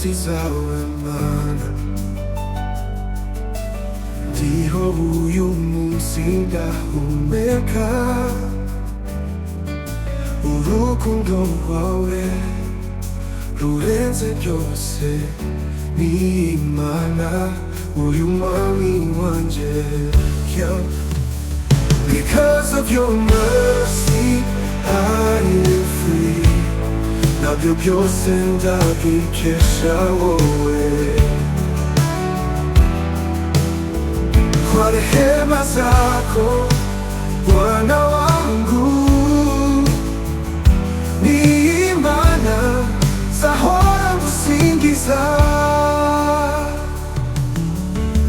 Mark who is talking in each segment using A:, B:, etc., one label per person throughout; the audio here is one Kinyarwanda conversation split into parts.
A: imbabazi zawe Mana, ndiho uyu munsi ndahumeka, urukundo rwawe rurenze byose, ni Imana uyu mwami wanje. Because of your mercy I am free, nabyo byose ndabikesha wowe. Kwa rehema zako Bwana wangu, ni Imana zahora ngusingiza,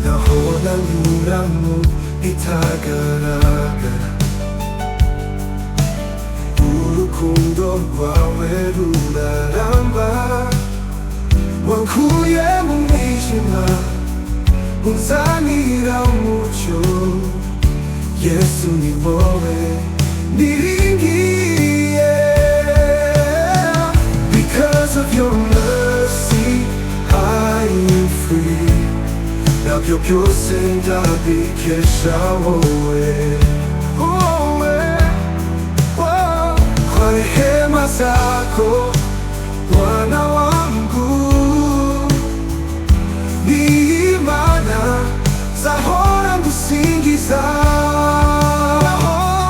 A: nahora nyuramo itagaragara, urukundo rwawe ruraramba, wankuye mu mwijima unzanira umucyo, Yesu ni wowe niringiye. Because of your mercy I am free, nabyo byose ndabikesha wowe. Kwa rehema zako Bwana wangu, ni Imana zahora ngusingiza,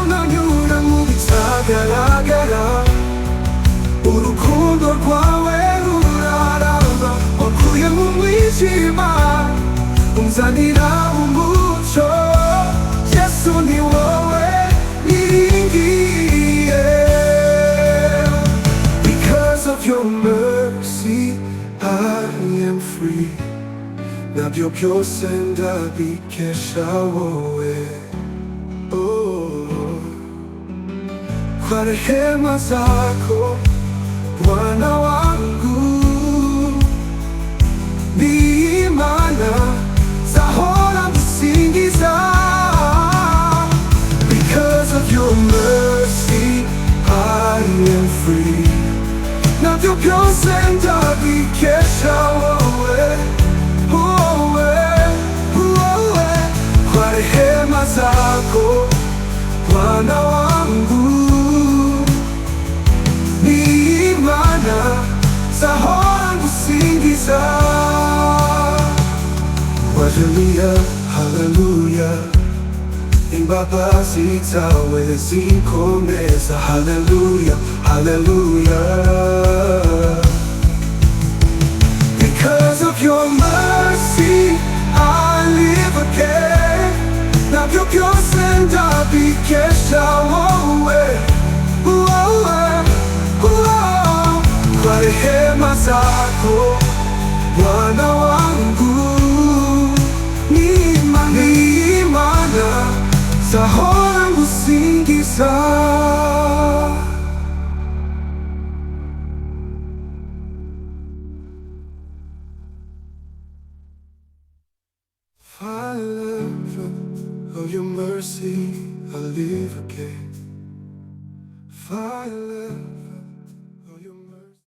A: nanyura mu bitagaragara, urukundo rwawe ruraramba, wankuye mu mwijima unzanira umucyo, Yesu ni wowe niringiye. Because of your mercy I am free, nabyo byose ndabikesha wowe. Kwa rehema zako Bwana wangu, ni Imana zahora ngusingiza. Because of your mercy I am free, nabyo byose ndabikesha wowe. Kwa rehema zako Bwana wangu, ni Imana zahora ngusingiza. Haleluya, haleluya, imbabazi zawe zikomeza. Haleluya, haleluya. Because of your mercy I live again, nabyo byose ndabikesha wowe. Kwa rehema zako Bwana wangu, ni Imana zahora ngusingiza. I love of your mercy I live again. I love